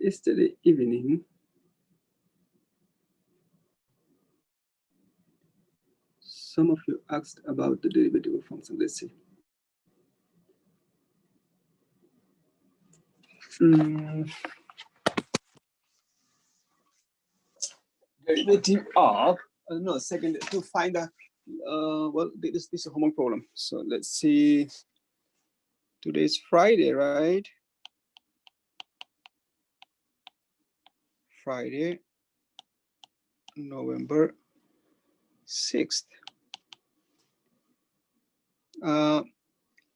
Yesterday evening, some of you asked about the derivative of function. Let's see. Derivative of no, second, to find a well, this is a homework problem. So let's see. Today is Friday, right? Friday, November 6th.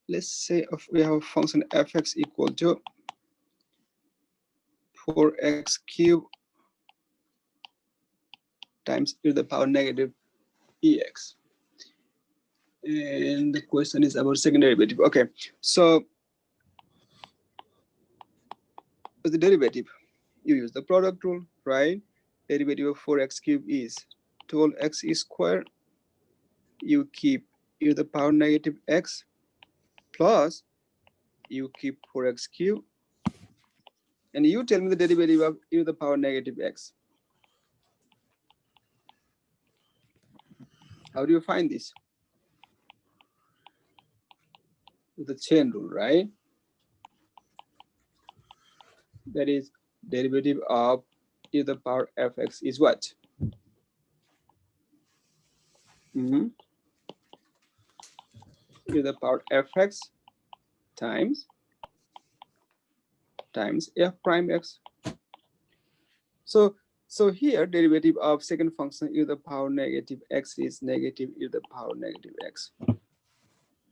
Let's say if we have a function fx equal to 4x cubed times e to the power negative ex. And the question is about second derivative. Okay, so what's the derivative? You use the product rule, right? Derivative of 4x cubed is 12x squared. You keep e to the power negative x plus you keep 4x cubed. And you tell me the derivative of e to the power negative x. How do you find this? With the chain rule, right? That is, derivative of e to the power fx is what? E to the power fx times f prime x. So here derivative of second function e to the power negative x is negative e to the power negative x.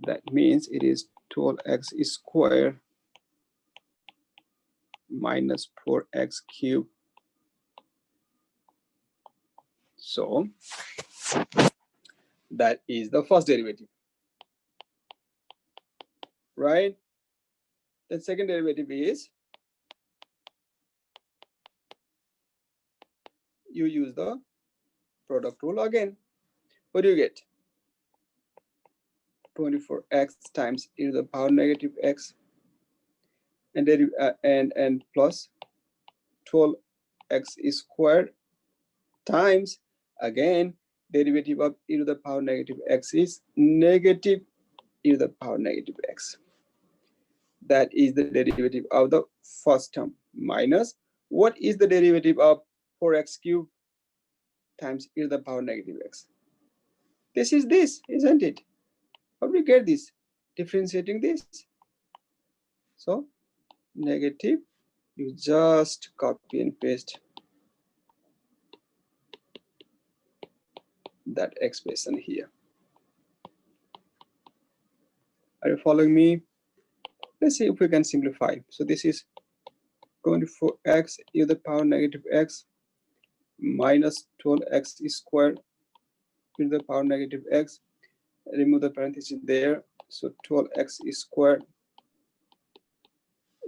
That means it is 12x squared minus 4x cubed. So that is the first derivative, right? The second derivative is you use the product rule again. What do you get? 24x times e to the power negative x and plus 12x squared times, again, derivative of e to the power negative x is negative e to the power negative x. That is the derivative of the first term minus what is the derivative of 4x cubed times e to the power negative x. This is this, isn't it? How do we get this? Differentiating this. So negative, you just copy and paste that expression here. Are you following me? Let's see if we can simplify. So this is 24x e to the power negative x minus 12x squared e to the power negative x. Remove the parenthesis there. So 12x squared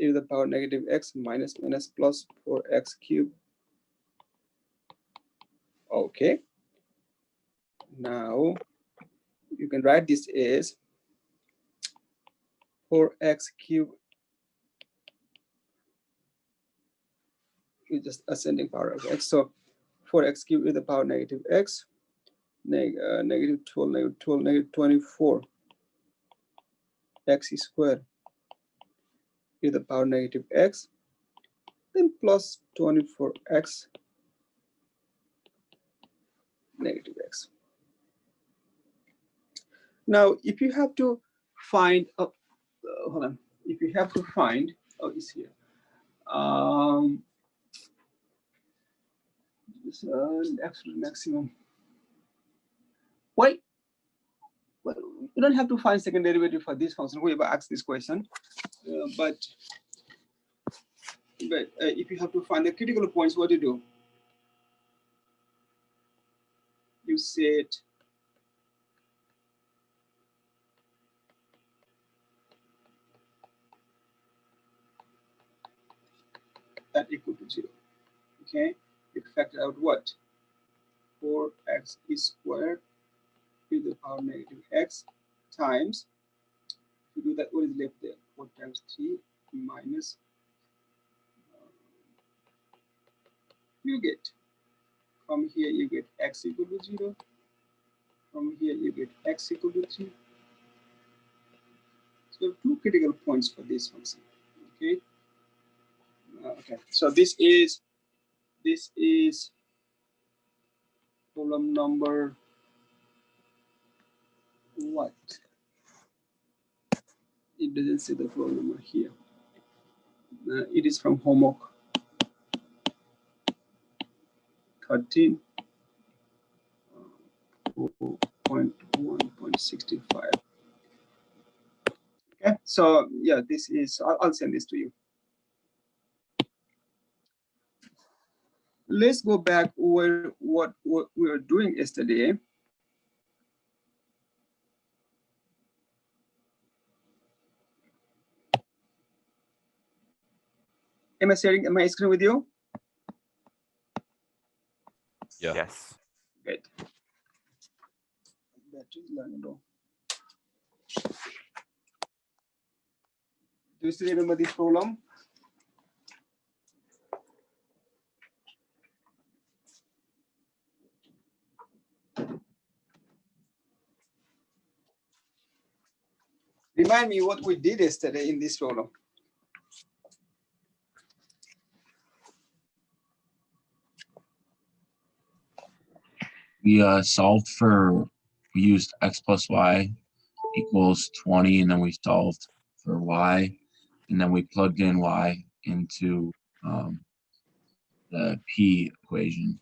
e to the power negative x minus plus 4x cubed. Okay. Now you can write this as 4x cubed is just ascending power of x. So 4x cubed e to the power negative x, negative 12, negative 24 x squared e to the power negative x, then plus 24x negative x. Now, if you have to find, hold on, if you have to find, oh, it's here. This absolute maximum. Well, you don't have to find second derivative for this function. Whoever asked this question, but if you have to find the critical points, what do you do? You set that equal to 0. Okay, you factor out what? 4x squared e to the power negative x times, if you do that, what is left there? 4 times 3 minus x equal to 0. From here you get x equal to 3. So two critical points for this function. Okay. Okay. So this is problem number what? It doesn't say the problem number here. It is from homework 13. 4.1.65. Okay, so yeah, this is, I'll send this to you. Let's go back where what we were doing yesterday. Am I sharing my screen with you? Yeah. Yes. Great. Battery is low. Do you still remember this problem? Remind me what we did yesterday in this problem. We solved for, we used x plus y equals 20, and then we solved for y, and then we plugged in y into the p equation.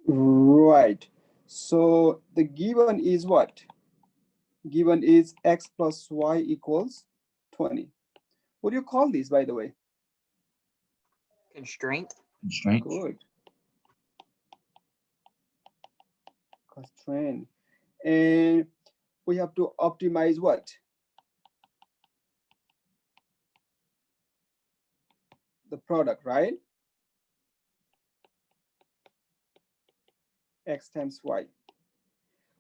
Right. So the given is what? Given is x plus y equals 20. What do you call this, by the way? Constraint. Constraint. Good. Constraint. And we have to optimize what? The product, right? X times y.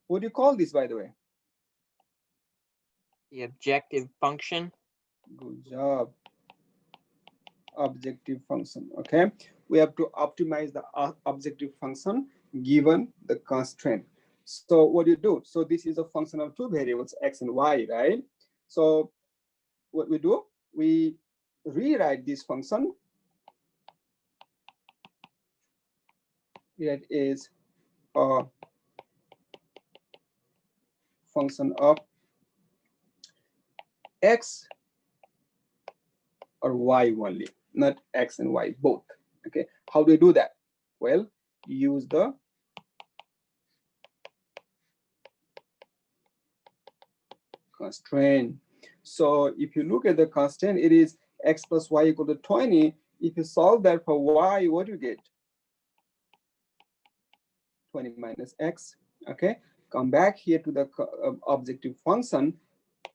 What do you call this, by the way? The objective function. Good job. Objective function. Okay. We have to optimize the objective function given the constraint. So what do you do? So this is a function of two variables, x and y, right? So what we do, we rewrite this function. It is a function of x or y only, not x and y both. Okay, how do we do that? Well, use the constraint. So if you look at the constraint, it is x plus y equal to 20. If you solve that for y, what do you get? 20 minus x. Okay, come back here to the objective function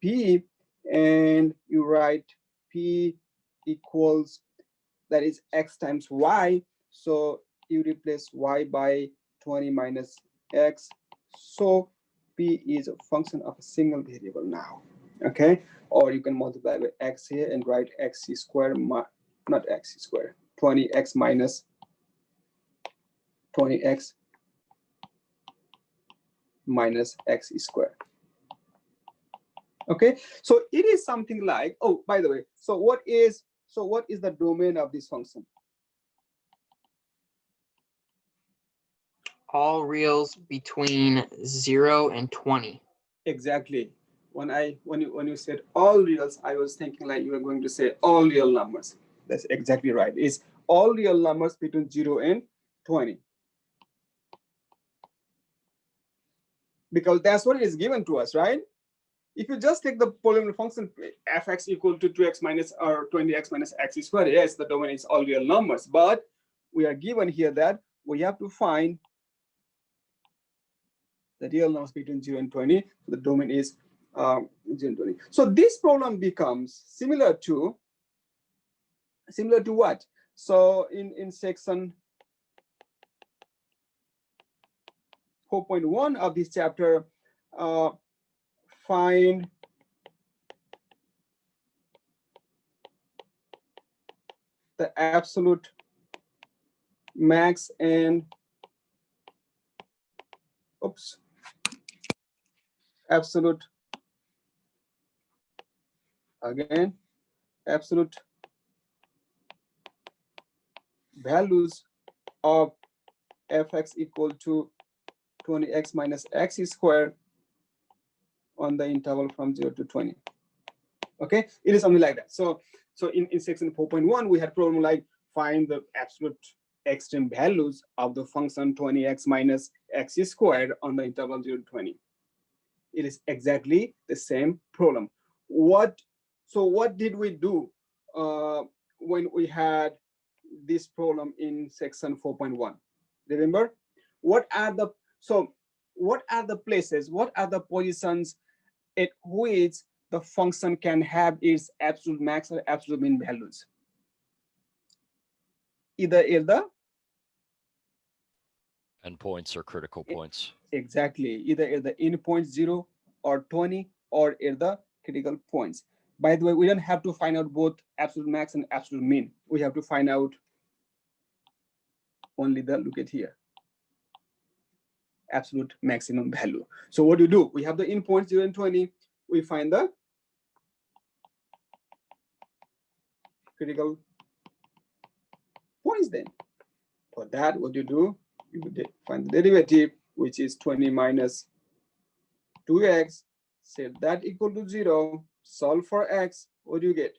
p, and you write p equals, that is x times y. So you replace y by 20 minus x. So p is a function of a single variable now. Okay, or you can multiply by x here and write x squared, not x squared, 20x minus 20x minus x squared. Okay, so it is something like, oh, by the way, so what is the domain of this function? All reals between 0 and 20. Exactly. When you said all reals, I was thinking like you were going to say all real numbers. That's exactly right. It's all real numbers between 0 and 20. Because that's what is given to us, right? If you just take the polynomial function fx equal to 2x minus or 20x minus x squared, yes, the domain is all real numbers. But we are given here that we have to find the real numbers between 0 and 20. The domain is 0 and 20. So this problem becomes similar to what? So in section 4.1 of this chapter, find the absolute max and oops, absolute, again, absolute values of fx equal to 20x minus x squared on the interval from 0 to 20. Okay, it is something like that. So in section 4.1, we had problem like find the absolute extreme values of the function 20x minus x squared on the interval 0 to 20. It is exactly the same problem. So what did we do when we had this problem in section 4.1? Remember, what are the places, what are the positions at which the function can have its absolute max or absolute min values? Either the endpoints or critical points. exactly, either at the end point 0 or 20 or at the critical points. By the way, we don't have to find out both absolute max and absolute min. We have to find out only the, look at here, absolute maximum value. So what do you do? We have the end points 0 and 20. We find the critical points then. For that, what you do? You would find the derivative, which is 20 minus 2x. Set that equal to 0. Solve for x. What do you get?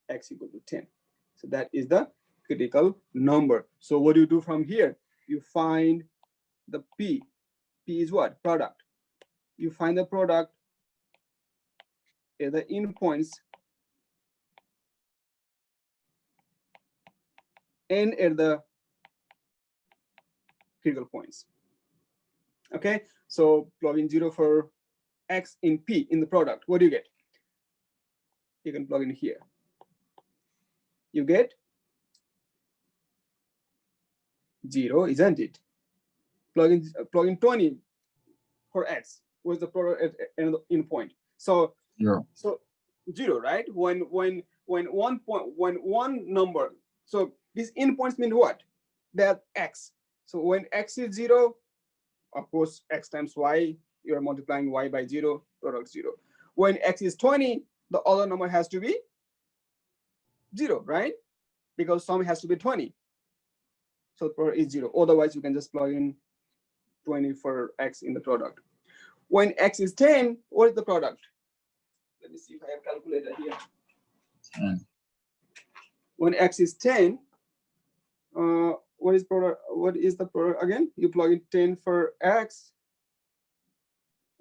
X equal to 10. So that is the critical number. So what do you do from here? You find the P. P is what? Product. You find the product at the endpoints and at the critical points. Okay, so plug in 0 for x in P in the product. What do you get? You can plug in here. You get 0, isn't it? Plug in 20 for x. What's the product at the endpoint? So 0. So 0, right? When one number. So these endpoints mean what? That x. So when x is 0, of course, x times y, you're multiplying y by 0, product 0. When x is 20, the other number has to be 0, right? Because sum has to be 20. So product is 0. Otherwise, you can just plug in 20 for x in the product. When x is 10, what is the product? Let me see if I have calculator here. 10. When x is 10, what is the product again? You plug in 10 for x.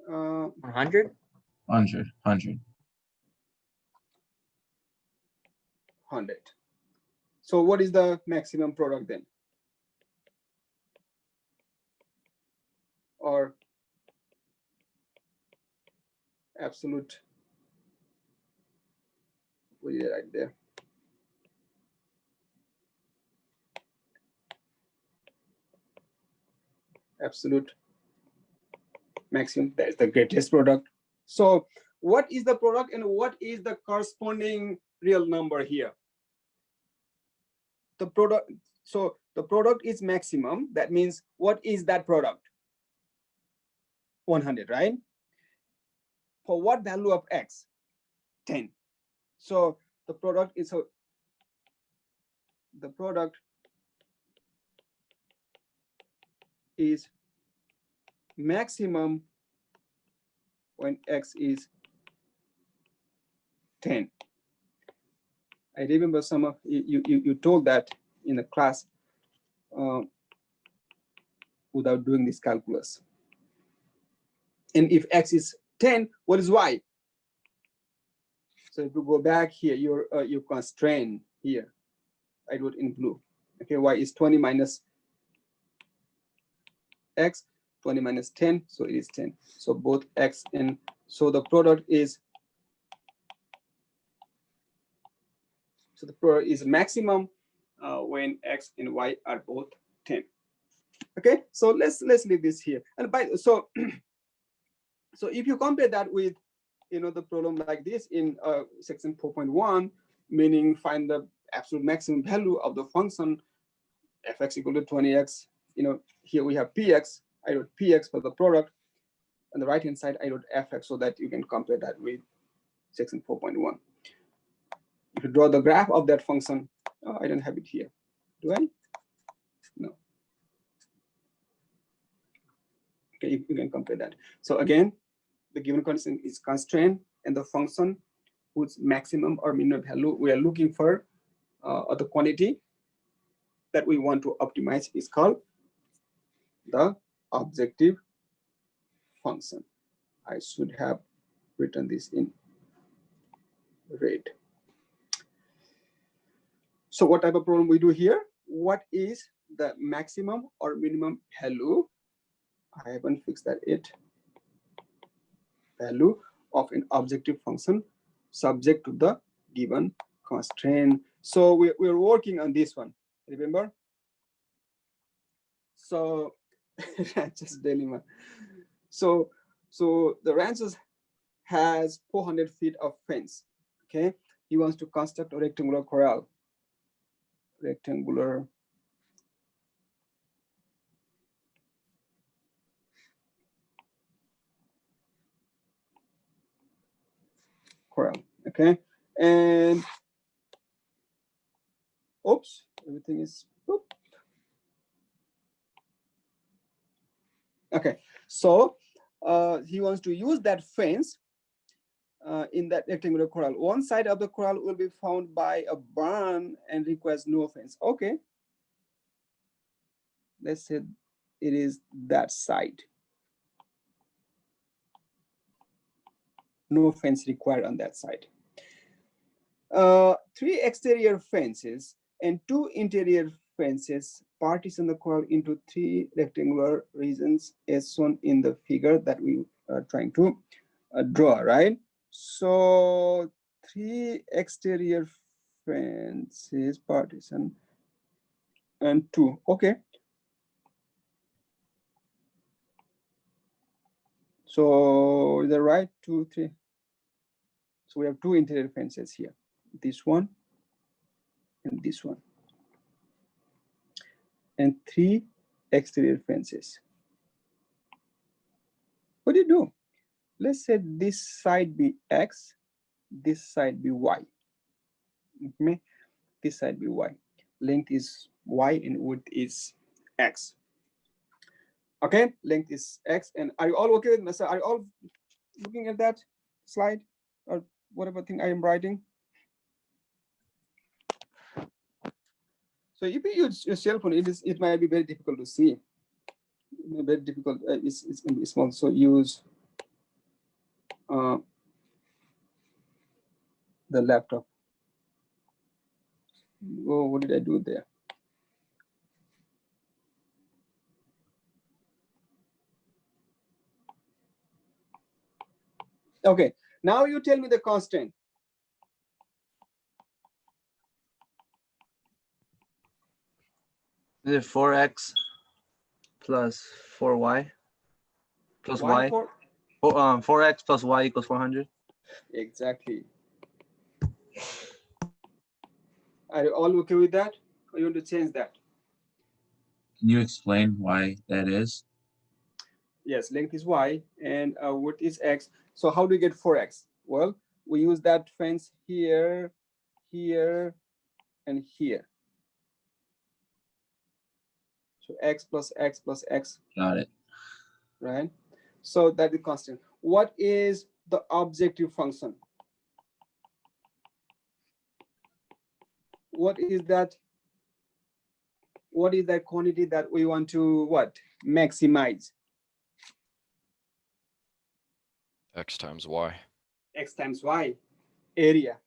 100. 100. 100. So what is the maximum product then? Or absolute, put it right there. Absolute maximum, that is the greatest product. So what is the product and what is the corresponding real number here? The product, so the product is maximum. That means what is that product? 100, right? For what value of x? 10. So the product is maximum when x is 10. I remember some of you told that in the class without doing this calculus. And if x is 10, what is y? So if you go back here, you constrain here. I wrote in blue. Okay, y is 20 minus x, 20 minus 10, so it is 10. So both x and so the product is maximum when x and y are both 10. Okay, so let's leave this here. And so if you compare that with the problem like this in section 4.1, meaning find the absolute maximum value of the function fx equal to 20x. Here we have px I wrote px for the product. On the right hand side, I wrote fx so that you can compare that with section 4.1. If you draw the graph of that function, oh, I don't have it here. Do I? No. Okay, you can compare that. So again, the given condition is constraint, and the function whose maximum or minimum value we are looking for, or the quantity that we want to optimize, is called the objective function. I should have written this in red. So what type of problem we do here? What is the maximum or minimum value? I haven't fixed that yet. Value of an objective function subject to the given constraint. So we're working on this one, remember? So just dilemma. So the rancher has 400 feet of fence. Okay, he wants to construct a rectangular corral. Rectangular corral. Okay, and oops, everything is whoop. Okay, so he wants to use that fence in that rectangular corral. One side of the corral will be found by a barn and requires no fence. Okay, let's say it is that side. No fence required on that side. 3 exterior fences and 2 interior fences partition the corral into 3 rectangular regions as shown in the figure that we are trying to draw, right? So 3 exterior fences partition and 2. Okay. So is that right? 2, 3. So we have 2 interior fences here. This one and this one. And 3 exterior fences. What do you do? Let's say this side be X, this side be Y. Okay, this side be Y. Length is Y and width is X. Okay, length is X. And are you all okay with this? Are you all looking at that slide or whatever thing I am writing? So if you use your cell phone, it might be very difficult to see. Very difficult. It's going to be small. So use the laptop. Oh, what did I do there? Okay, now you tell me the constant. Is it 4x plus 4y plus y? 4x plus y equals 400. Exactly. Are you all okay with that? Or you want to change that? Can you explain why that is? Yes, length is y and width is x. So how do you get 4x? Well, we use that fence here, here, and here. So x plus x plus x. Got it. Right? So that is constant. What is the objective function? What is that? What is that quantity that we want to what? Maximize? X times Y. X times y, area,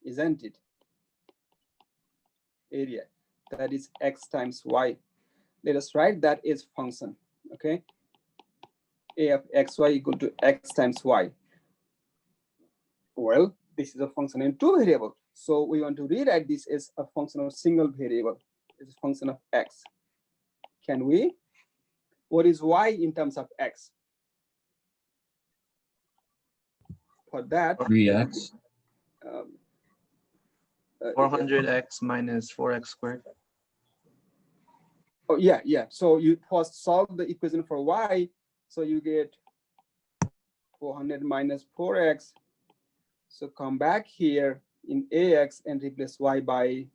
isn't it? Area, that is x times y. Let us write that as function, okay? A of xy equal to x times y. Well, this is a function in 2 variables. So we want to rewrite this as a function of single variable. It's a function of x. Can we? What is y in terms of x? For that, 3x. 400x minus 4x squared. Oh, yeah, yeah. So you first solve the equation for y. So you get 400 minus 4x. So come back here in ax and replace y by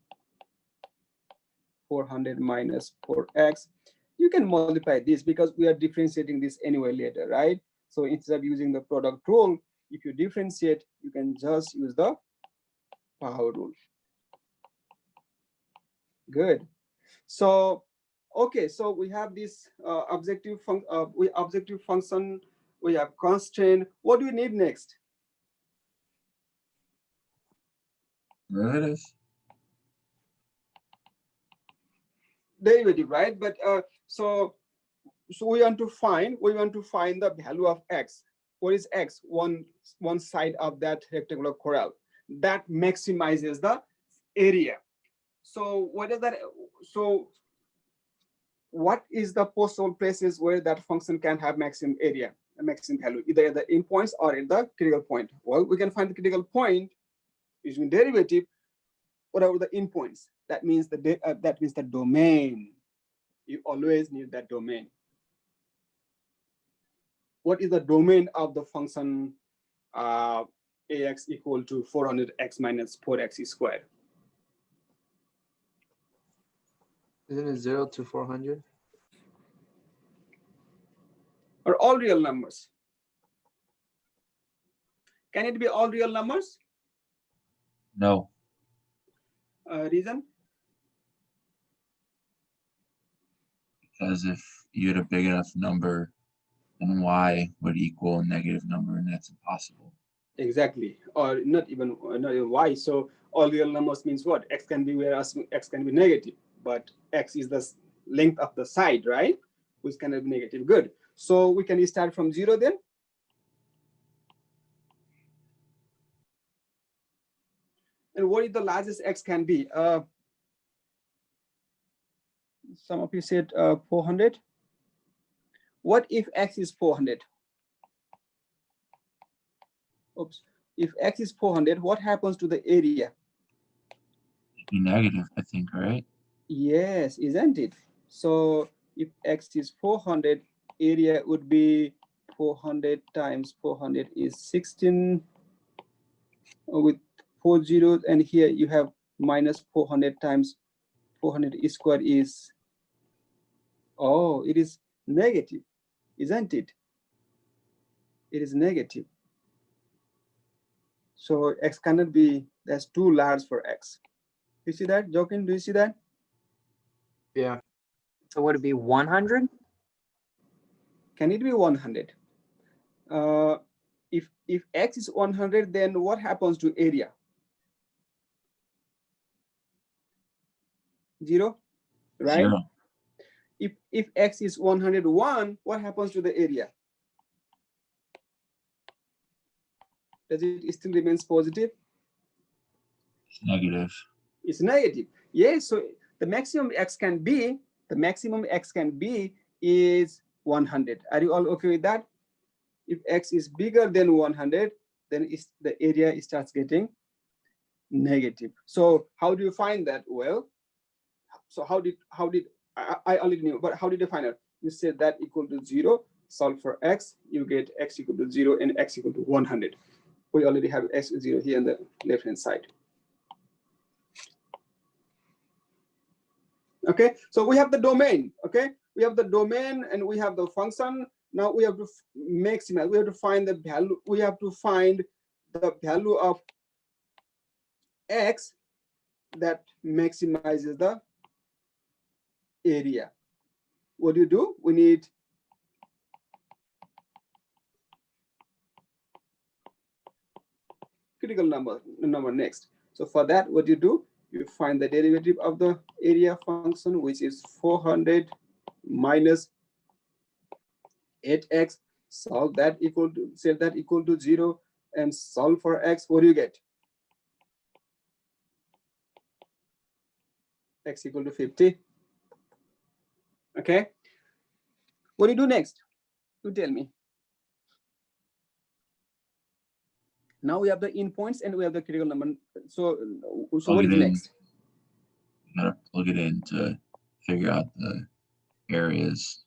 400 minus 4x. You can multiply this because we are differentiating this anyway later, right? So instead of using the product rule, if you differentiate, you can just use the power rule. Good. So, okay, so we have this objective function, we have constraint. What do we need next? Derivative. Derivative, right? But so we want to find the value of x. What is x? One side of that rectangular corral that maximizes the area. So what is that? So what is the possible places where that function can have maximum area, a maximum value, either at the endpoints or at the critical point? Well, we can find the critical point using derivative. Whatever the endpoints, that means the domain. You always need that domain. What is the domain of the function ax equal to 400x minus 4x squared? Isn't it 0 to 400? Or all real numbers? Can it be all real numbers? No. Reason? Because if you had a big enough number, then y would equal a negative number, and that's impossible. Exactly. Or not even y. So all real numbers means what? X can be, whereas x can be negative, but x is the length of the side, right? Which can be negative. Good. So we can start from 0 then. And what is the largest x can be? Some of you said 400. What if x is 400? Oops. If x is 400, what happens to the area? It'd be negative, I think, right? Yes, isn't it? So if x is 400, area would be 400 times 400 is 16 with 4 zeros, and here you have minus 400 times 400 squared is, oh, it is negative, isn't it? It is negative. So x cannot be, that's too large for x. You see that, Joaquin? Do you see that? Yeah. So would it be 100? Can it be 100? If x is 100, then what happens to area? 0, right? 0. If x is 101, what happens to the area? Does it still remains positive? It's negative. It's negative. Yes. So the maximum x can be is 100. Are you all okay with that? If x is bigger than 100, then the area starts getting negative. So how do you find that? Well, so how did I already knew, but how did you find out? You said that equal to 0, solve for x, you get x equal to 0 and x equal to 100. We already have x 0 here on the left hand side. Okay, so we have the domain. Okay, we have the domain and we have the function. Now we have to maximize. We have to find the value. We have to find the value of x that maximizes the area. What do? We need critical number next. So for that, what do? You find the derivative of the area function, which is 400 minus 8x. Solve that equal to, set that equal to 0 and solve for x. What do you get? X equal to 50. Okay. What do you do next? You tell me. Now we have the endpoints and we have the critical number. So what is next? You gotta plug it in to figure out the areas.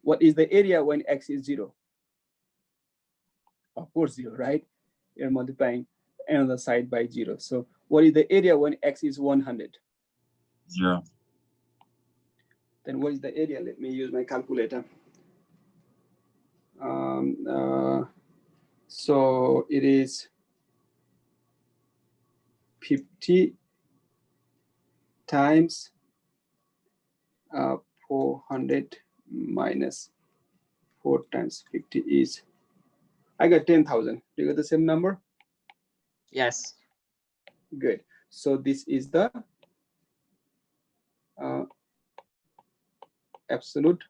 What is the area when x is 0? Of course 0, right? You're multiplying another side by 0. So what is the area when x is 100? 0. Then what is the area? Let me use my calculator. So it is 50 times 400 minus 4 times 50 is, I got 10,000. Do you get the same number? Yes. Good. So this is the absolute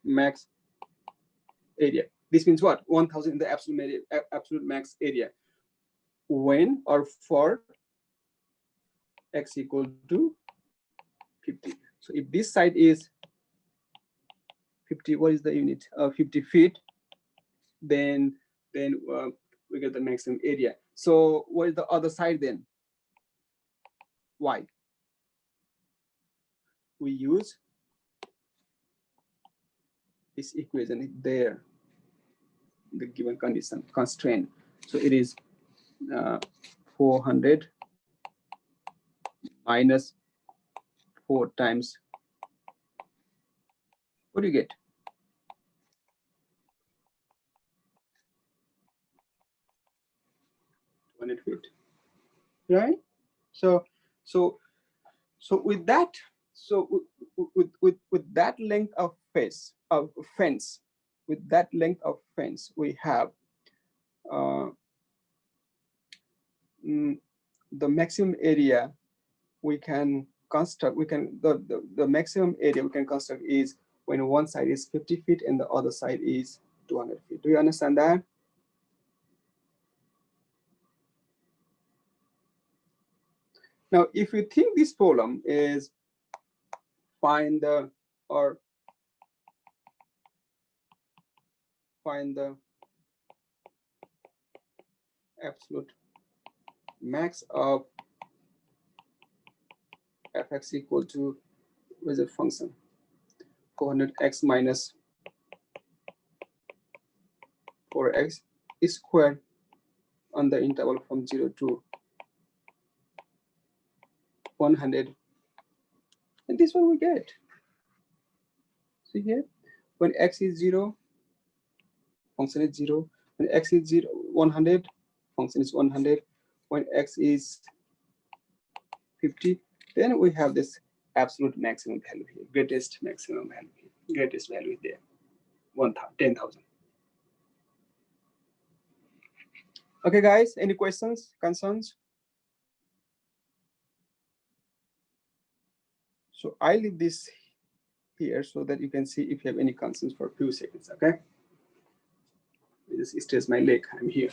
max area. This means what? 1,000 in the absolute max area. When or for x equal to 50. So if this side is 50, what is the unit? 50 feet. Then we get the maximum area. So what is the other side then? Y. We use this equation there, the given condition constraint. So it is 400 minus 4 times. What do you get? Feet, right? So with that, with that length of fence, with that length of fence, we have the maximum area we can construct. The maximum area we can construct is when one side is 50 feet and the other side is 200 feet. Do you understand that? Now, if you think this problem is find the absolute max of fx equal to, what is the function? 400x minus 4x squared on the interval from 0 to 100. And this one we get. See here, when x is 0, function is 0. When x is 100, function is 100. When x is 50, then we have this absolute maximum value here, greatest maximum value here, greatest value there, 10,000. Okay, guys, any questions, concerns? So I leave this here so that you can see if you have any concerns for a few seconds, okay? Just stretch my leg, I'm here.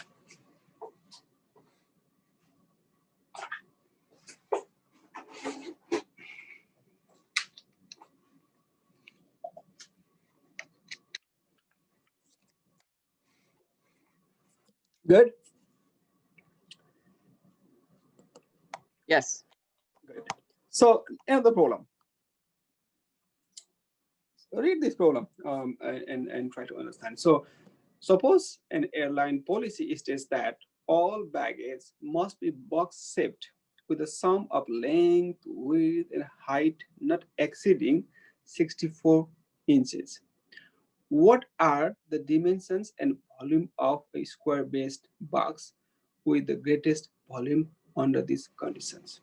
Good? Yes. Good. So another problem. Read this problem and try to understand. So suppose an airline policy states that all baggage must be box shaped with a sum of length, width, and height not exceeding 64 inches. What are the dimensions and volume of a square-based box with the greatest volume under these conditions?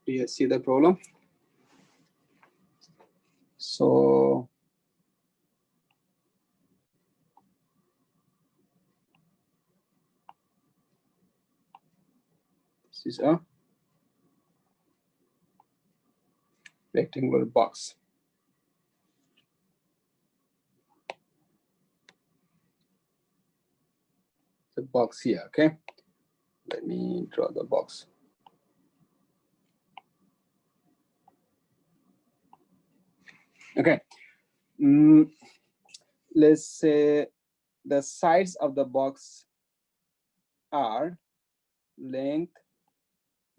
Do you see the problem? So this is a rectangular box. The box here, okay? Let me draw the box. Okay. Let's say the sides of the box are length,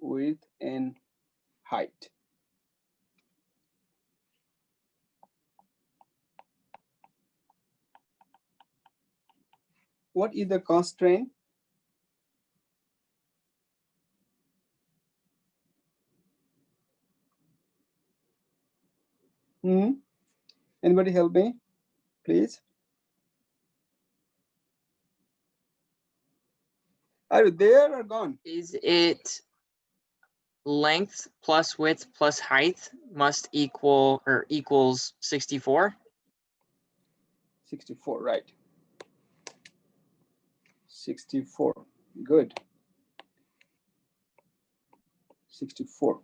width, and height. What is the constraint? Anybody help me, please? Are you there or gone? Is it length plus width plus height must equal or equals 64? 64, right. 64, good. 64.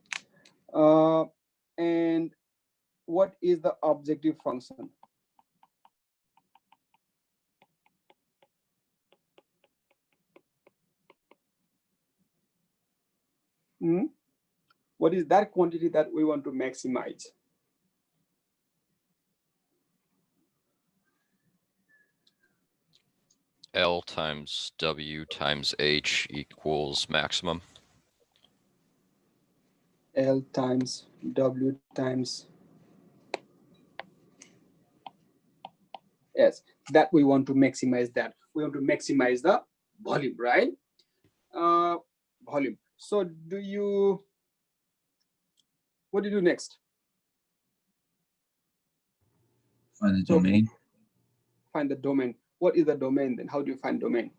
And what is the objective function? What is that quantity that we want to maximize? L times W times H equals maximum. L times W times S. That we want to maximize that. We want to maximize the volume, right? Volume. So what do you do next? Find the domain. Find the domain. What is the domain then? How do you find domain?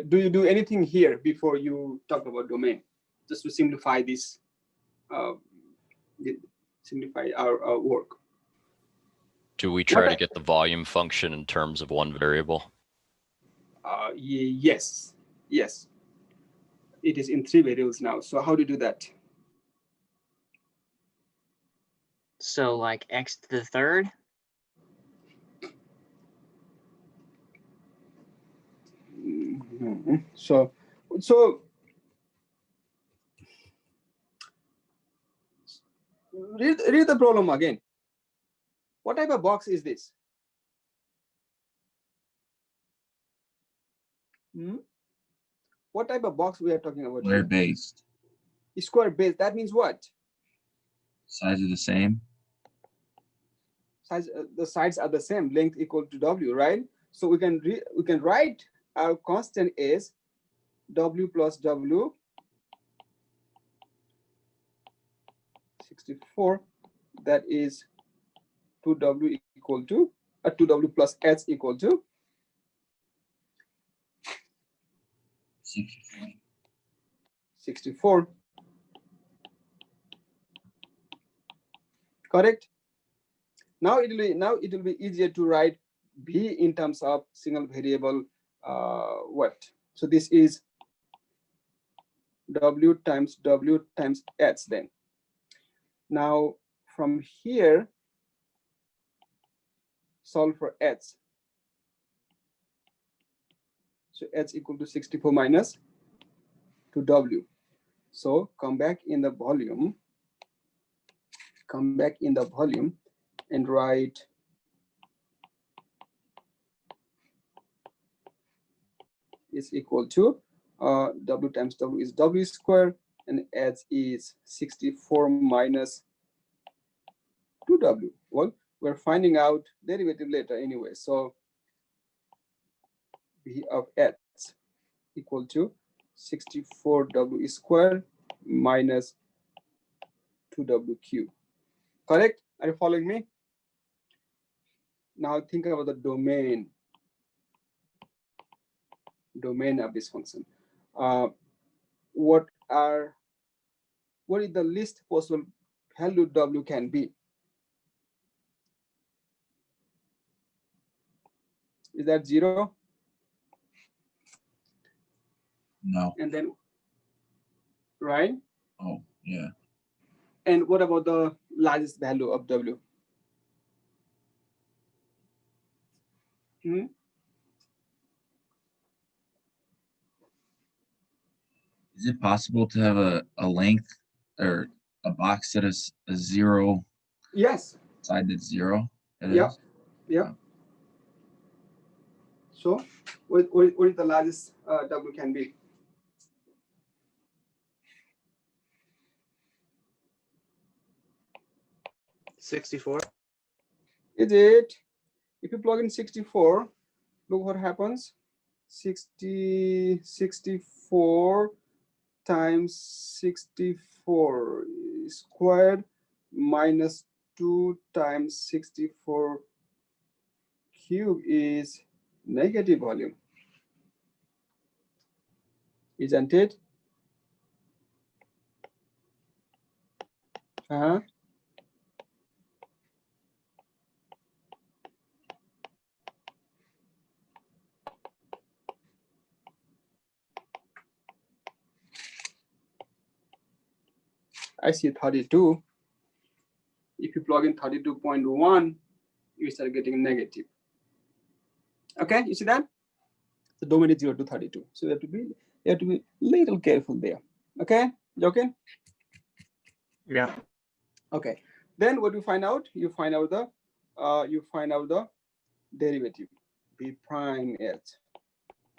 Do you do anything here before you talk about domain? Just to simplify this, simplify our work. Do we try to get the volume function in terms of one variable? Yes. It is in 3 variables now. So how do you do that? So like x to the third? So read the problem again. What type of box is this? What type of box we are talking about? Square based. Square based. That means what? Sides are the same. The sides are the same. Length equal to W, right? So we can write our constant is W plus W 64. That is 2W equal to 2W plus S equal to 64. Correct. Now it will be easier to write B in terms of single variable what. So this is W times H then. Now from here, solve for H. So H equal to 64 minus 2W. So come back in the volume and write is equal to W times W is W square, and H is 64 minus 2W. Well, we're finding out derivative later anyway. So V of H equal to 64W square minus 2WQ. Correct? Are you following me? Now think about the domain of this function. What is the least possible value W can be? Is that 0? No. And then, right? Oh, yeah. And what about the largest value of W? Is it possible to have a length or a box that is a 0? Yes. Side that's 0? Yeah. So what is the largest W can be? $64. Is it? If you plug in 64, look what happens. 64 times 64 squared minus 2 times 64 cube is negative volume, isn't it? I see 32. If you plug in 32.1, you start getting negative. Okay, you see that? The domain is 0 to 32. So you have to be little careful there. Okay, Joking? Yeah. Okay. Then what do you find out? You find out the derivative. B prime h.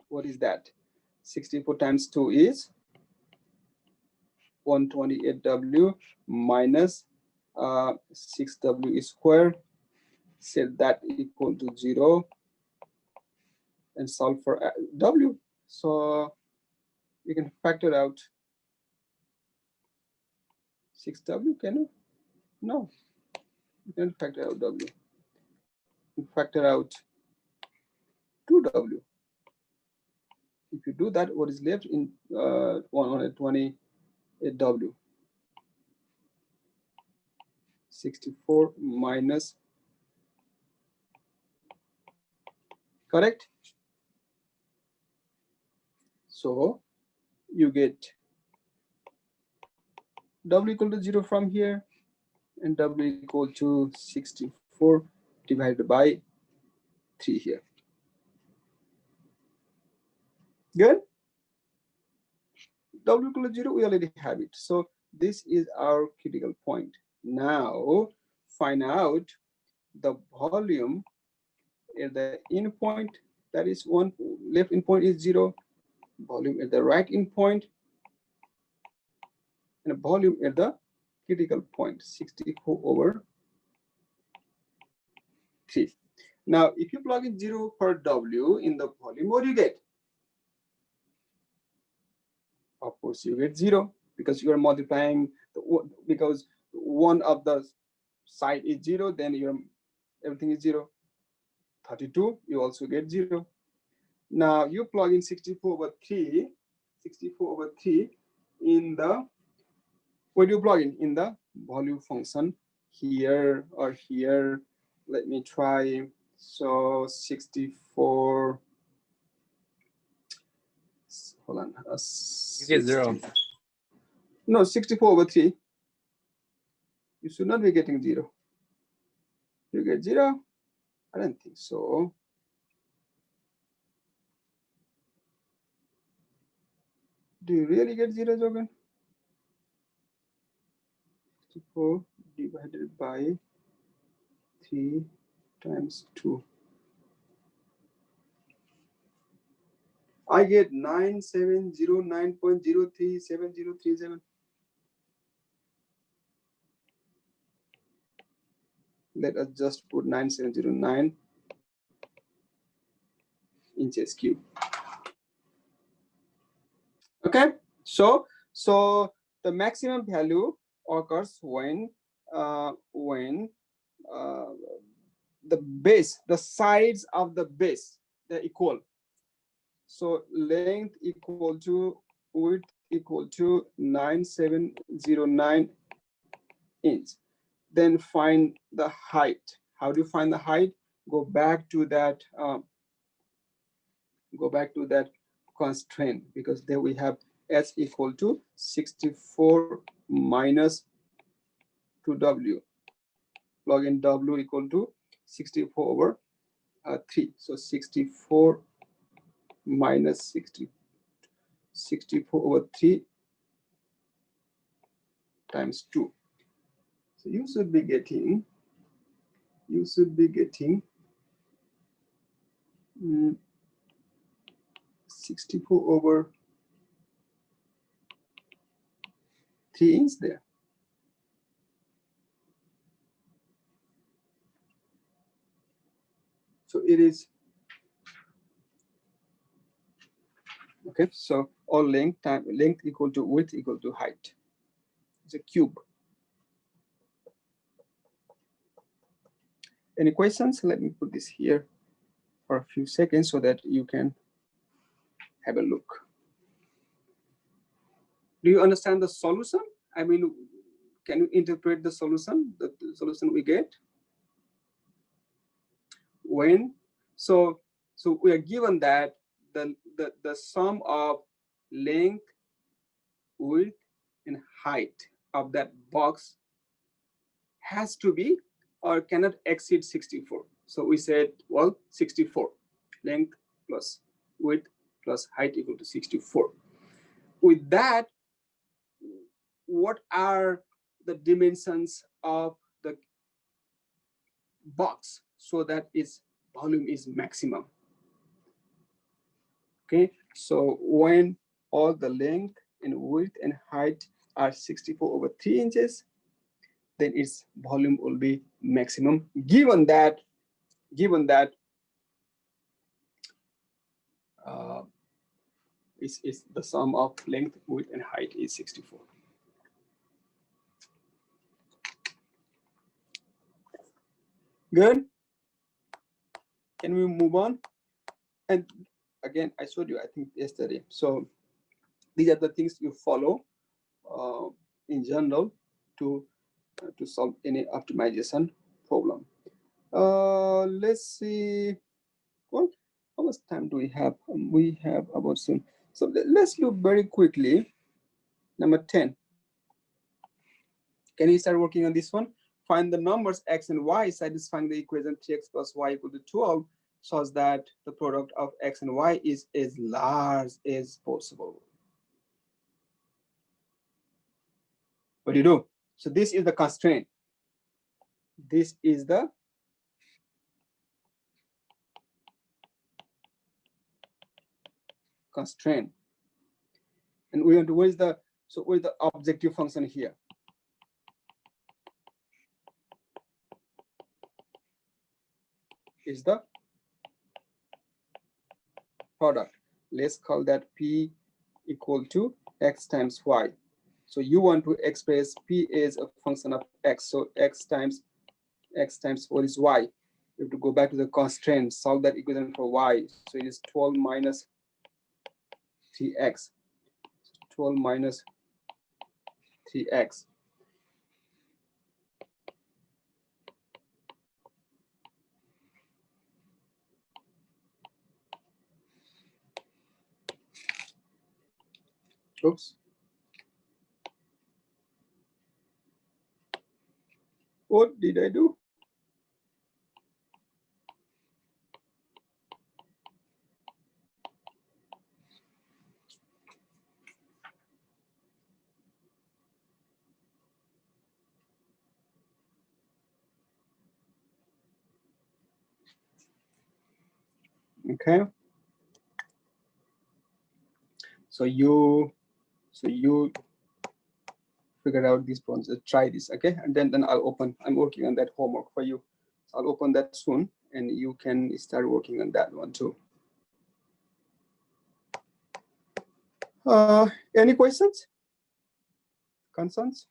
What is that? 64 times 2 is 128W minus 6W squared. Set that equal to 0 and solve for W. So you can factor out 6W, can you? No, you can factor out W. You factor out 2W. If you do that, what is left in 128W? 64 minus, correct? So you get W equal to 0 from here, and W equal to 64 divided by 3 here. Good? W equal to 0, we already have it. So this is our critical point. Now find out the volume at the end point, that is 1, left end point is 0, volume at the right end point, and a volume at the critical point, 64 over 3. Now, if you plug in 0 for W in the volume, what do you get? Of course, you get 0 because you are multiplying, because one of the side is 0, then everything is 0. 32, you also get 0. Now, you plug in 64 over 3 in the, where do you plug in the volume function, here or here. Let me try. So 64, hold on. You get 0. No, 64 over 3. You should not be getting 0. You get 0? I don't think so. Do you really get 0, Jogan? 64 divided by 3 times 2. I get 9709.037037. Let us just put 9709 inches cube. Okay, so the maximum value occurs when the base, the sides of the base, they're equal. So length equal to width equal to 9709 inch. Then find the height. How do you find the height? Go back to that constraint, because there we have s equal to 64 minus 2w. Plug in w equal to 64 over 3. So 64 minus 64 over 3 times 2. So you should be getting 9 64 over 3 inch there. So it is, okay, so all length time length equal to width equal to height. It's a cube. Any questions? Let me put this here for a few seconds so that you can have a look. Do you understand the solution? I mean, can you interpret the solution, the solution we get? When, so we are given that the sum of length, width, and height of that box has to be or cannot exceed 64. So we said, well, 64, length plus width plus height equal to 64. With that, what are the dimensions of the box so that its volume is maximum? Okay, so when all the length and width and height are 64 over 3 inches, then its volume will be maximum, given that is the sum of length, width, and height is 64. Good. Can we move on? And again, I showed you, I think, yesterday. So these are the things you follow in general to solve any optimization problem. Let's see. Well, how much time do we have? We have about soon. So let's look very quickly. Number 10. Can you start working on this one? Find the numbers x and y satisfying the equation 3x plus y equal to 12 such that the product of x and y is as large as possible. What do you do? So this is the constraint. This is the constraint. And we want to, where's the objective function here? Is the product. Let's call that P equal to x times y. So you want to express P as a function of x. So x times what is y? You have to go back to the constraint, solve that equation for y. So it is 12 minus 3x. 12 minus 3x. Oops. What did I do? Okay. So you figure out these problems. Try this, okay? And then I'll open. I'm working on that homework for you. So I'll open that soon, and you can start working on that one too. Any questions? Concerns?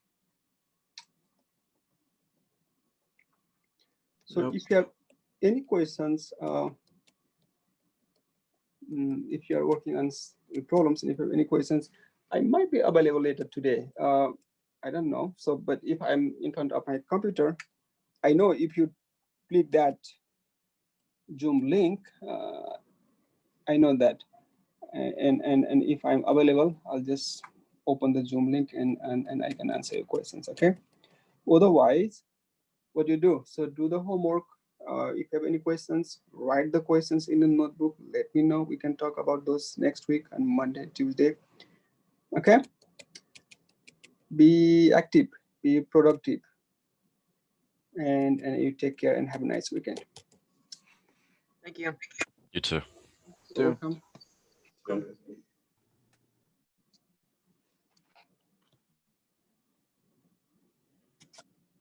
So Nope. if you have any questions, if you are working on problems and if you have any questions, I might be available later today. I don't know. So, but if I'm in front of my computer, I know if you click that Zoom link, I know that. And if I'm available, I'll just open the Zoom link and I can answer your questions, okay? Otherwise, what you do, so do the homework. If you have any questions, write the questions in the notebook. Let me know. We can talk about those next week on Monday, Tuesday. Okay? Be active, be productive, and you take care and have a nice weekend. Thank you. You too. You're welcome.